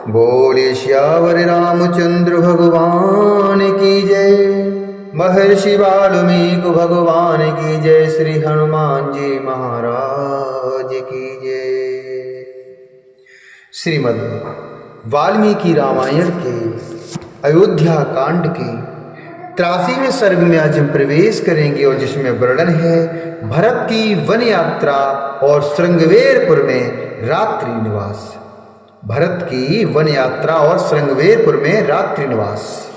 बोले श्यावर रामचंद्र भगवान की जय। महर्षि वाल्मीकि भगवान की जय। श्री हनुमान जी महाराज की जय। श्रीमद् वाल्मीकि रामायण के अयोध्या कांड के 83वें सर्ग में आज हम प्रवेश करेंगे और जिसमें वर्णन है भरत की वन यात्रा और श्रृंगवेरपुर में रात्रि निवास। भरत की वन यात्रा और श्रृंगवेरपुर में रात्रि निवास।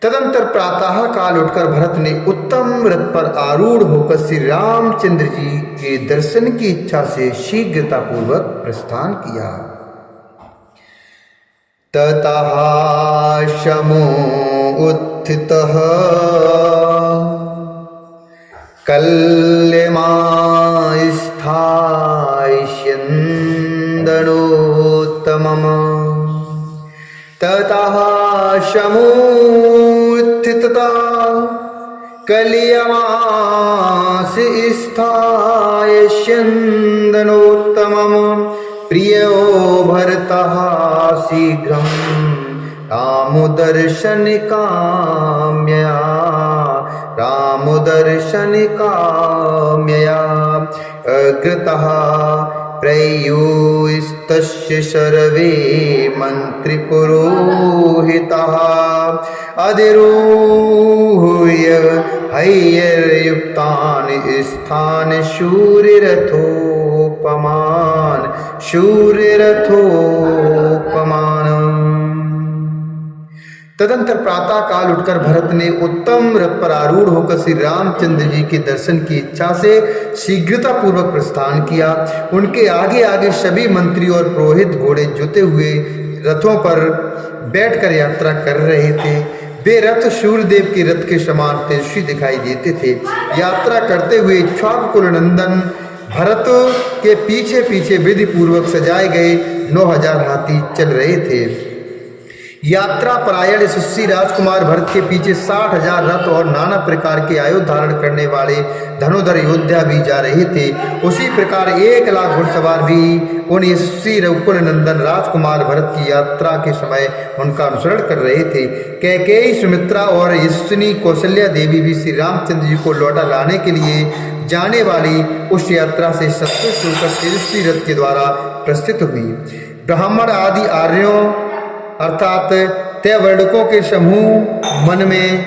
तदंतर प्रातः काल उठकर भरत ने उत्तम रथ पर आरूढ़ होकर श्री रामचंद्र जी के दर्शन की इच्छा से शीघ्रता पूर्वक प्रस्थान किया। ततः शमो उत्थितः कल्यमास्थास्यन्दनोत्तमम् ततः शमोत्थितः कल्यमास्थास्यन्दनोत्तमम् प्रियो भरतः शीघ्रं रामदर्शनकाम्यया अग्रतः प्रयुस्तस्य सर्वे मन्त्रिपुरोहिताः अधिरोह्य हैर्युक्तानि स्थानि शूररथोपमान्। तदंतर प्रातः काल उठकर भरत ने उत्तम रथ पर आरूढ़ होकर श्री रामचंद्र जी के दर्शन की इच्छा से शीघ्रता पूर्वक प्रस्थान किया। उनके आगे आगे सभी मंत्री और पुरोहित घोड़े जुते हुए रथों पर बैठकर यात्रा कर रहे थे। वे रथ सूर्यदेव के रथ के समान तेजस्वी दिखाई देते थे। यात्रा करते हुए इक्ष्वाकु कुल नंदन भरत के पीछे पीछे विधि पूर्वक सजाए गए 9000 हाथी चल रहे थे। यात्रा परायण यशस्वी राजकुमार भरत के पीछे 60,000 रथ और नाना प्रकार के आयुध धारण करने वाले धनुधर योद्धा भी जा रहे थे। उसी प्रकार 1 लाख घुड़सवार भी उन यशस्वी रघुकुल नंदन राजकुमार भरत की यात्रा के समय उनका अनुसरण कर रहे थे। कैकेयी, सुमित्रा और यशस्विनी कौशल्या देवी भी श्री रामचंद्र जी को लौटा लाने के लिए जाने वाली उस यात्रा से संतुष्ट होकर तेजस्वी रथ के द्वारा प्रस्थित हुई। ब्राह्मण आदि आर्यों अर्थात तैवर्णकों के समूह मन में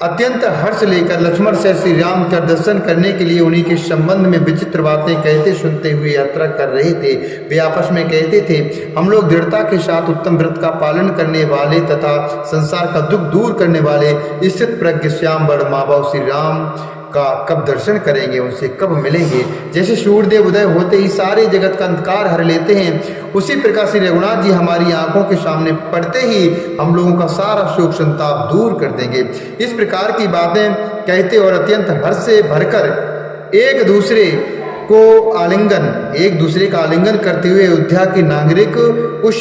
अत्यंत हर्ष लेकर लक्ष्मण से श्री राम का दर्शन करने के लिए उन्हीं के संबंध में विचित्र बातें कहते सुनते हुए यात्रा कर रहे थे। वे आपस में कहते थे, हम लोग दृढ़ता के साथ उत्तम व्रत का पालन करने वाले तथा संसार का दुख दूर करने वाले स्थित प्रज्ञ श्याम बड़ माँ बाप श्री राम का कब दर्शन करेंगे, उनसे कब मिलेंगे। जैसे सूर्यदेव उदय होते ही सारे जगत का अंधकार हर लेते हैं, उसी प्रकार से रघुनाथ जी हमारी आंखों के सामने पड़ते ही हम लोगों का सारा शोक संताप दूर कर देंगे। इस प्रकार की बातें कहते और अत्यंत हर्ष से भरकर एक दूसरे का आलिंगन करते हुए अयोध्या के नागरिक उस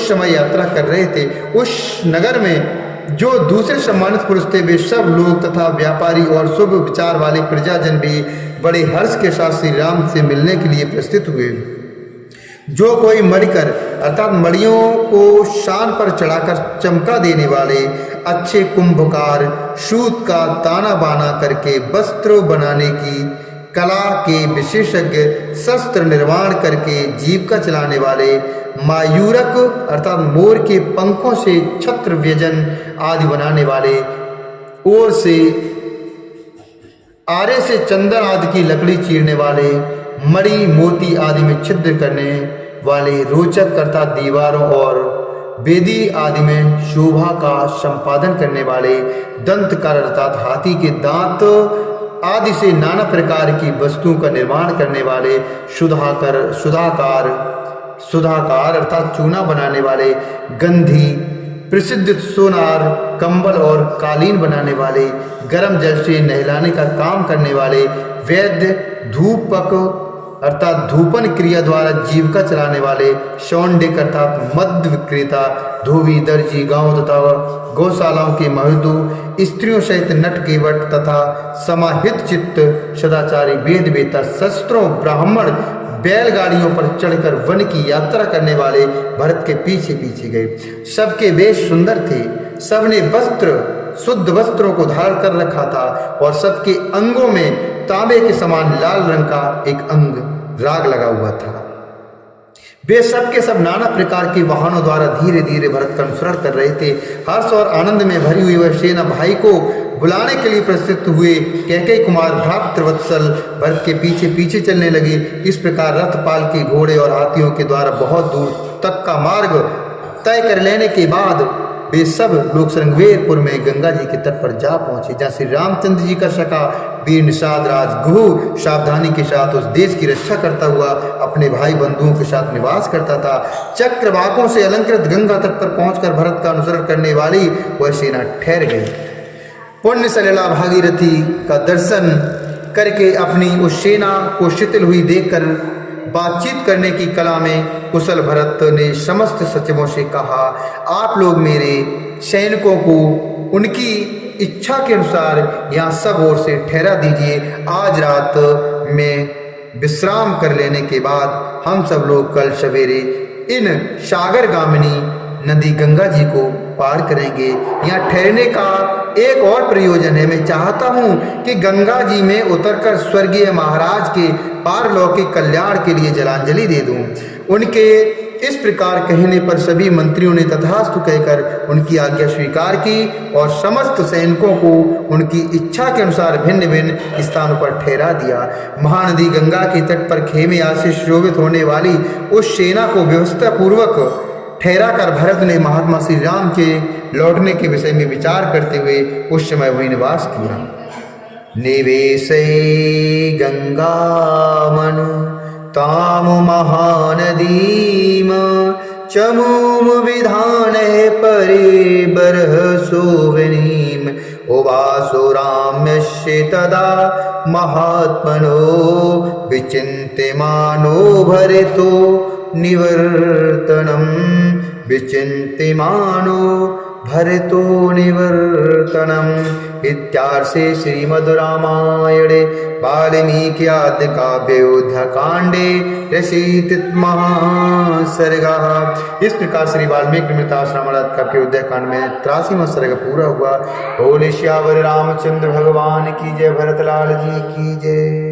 समय यात्रा कर रहे थे। उस नगर में जो दूसरे सम्मानित पुरुष थे वे सब लोग तथा व्यापारी और शुभ विचार वाले प्रजाजन भी बड़े हर्ष के साथ श्री राम से मिलने के लिए प्रस्थित हुए। जो कोई मणिकर अर्थात मणियों को शान पर चढ़ाकर चमका देने वाले अच्छे कुंभकार, सूत का ताना बाना करके वस्त्र बनाने की कला के विशेषज्ञ, शस्त्र निर्माण करके जीविका चलाने वाले, मायूरक अर्थात मोर के पंखों से छत्र व्यजन आदि बनाने वाले, और से आरे से चंदन आदि की लकड़ी चीरने वाले, मणि मोती आदि में छिद्र करने वाले, रोचक अर्थात दीवारों और वेदी आदि में शोभा का संपादन करने वाले, दंतकार अर्थात हाथी के दांत आदि से नाना प्रकार की वस्तुओं का निर्माण करने वाले, सुधाकार अर्थात चूना बनाने वाले, गंधी, प्रसिद्ध सोनार, कंबल और कालीन बनाने वाले, गर्म जल से नहलाने का काम करने वाले, वैद्य, धूपक अर्थात धूपन क्रिया द्वारा जीविका चलाने वाले, शौंडिक अर्थात मद्य विक्रेता, धोबी, दर्जी, गांव तथा गौशालाओं के महदू, स्त्रियों सहित नट केवट तथा समाहित चित्त, सदाचारी, वेद वेता, शस्त्रों, ब्राह्मण, बैलगाड़ियों पर चढ़कर वन की यात्रा करने वाले भरत के पीछे पीछे गए। सबके वेश सुंदर थे, सबने वस्त्र शुद्ध वस्त्रों को धारण कर रखा था और सबके अंगों में तांबे के समान लाल रंग का एक अंग राग लगा हुआ था। वे सब के सब नाना प्रकार के वाहनों द्वारा धीरे धीरे भरत का अनुसरण कर रहे थे। हर्ष और आनंद में भरी हुई वह सेना भाई को बुलाने के लिए प्रस्तुत हुए। कैकेयी कुमार भ्रातृवत्सल भरत के पीछे पीछे चलने लगे। इस प्रकार रथ पाल के घोड़े और हाथियों के द्वारा बहुत दूर तक का मार्ग तय कर लेने के बाद वे सब लोग श्रृंगवेरपुर में गंगा जी के तट पर जा पहुंचे, जहाँ श्री रामचंद्र जी का सखा वीर निषाद राज गुह सावधानी के साथ उस देश की रक्षा करता हुआ अपने भाई बंधुओं के साथ निवास करता था। चक्रवाकों से अलंकृत गंगा तट पर पहुंचकर भरत का अनुसरण करने वाली वह सेना ठहर गई। पुण्य सलिला भागीरथी का दर्शन करके अपनी उस सेना को शिथिल हुई देखकर बातचीत करने की कला में कुशल भरत ने समस्त सचिवों से कहा, आप लोग मेरे सैनिकों को उनकी इच्छा के अनुसार यहाँ सब ओर से ठहरा दीजिए। आज रात में विश्राम कर लेने के बाद हम सब लोग कल सवेरे इन सागरगामिनी नदी गंगा जी को पार करेंगे। यहाँ ठहरने का एक और प्रयोजन है, मैं चाहता हूँ कि गंगा जी में उतरकर स्वर्गीय महाराज के पारलौकिक कल्याण के लिए जलांजलि दे दूँ। उनके इस प्रकार कहने पर सभी मंत्रियों ने तथास्तु कहकर उनकी आज्ञा स्वीकार की और समस्त सैनिकों को उनकी इच्छा के अनुसार भिन्न भिन्न स्थानों पर ठहरा दिया। महानदी गंगा के तट पर खेमे आदि से शोभित होने वाली उस सेना को व्यवस्था पूर्वक ठहरा कर भरत ने महात्मा श्री राम के लौटने के विषय में विचार करते हुए उस समय वही निवास किया। निवेशे गंगा मनु ताम महानदीम चमूम विधान परे बरह सोवनीम उवासो राम्यस्य तदा महात्मनो विचिन्त्यमानो भरतो निवर्तनम विचिन्त्यमानो भरतो निवर्तनम। इत्यार्षे श्रीमद् रामायणे वाल्मीकि आदि काव्ये अयोध्याकांडे सर्गः। इस प्रकार श्री वाल्मीकि रामायण का अयोध्याकांड में 83वां सर्ग पूरा हुआ। बोले श्यावर रामचंद्र भगवान की जय, भरतलाल जी की जय।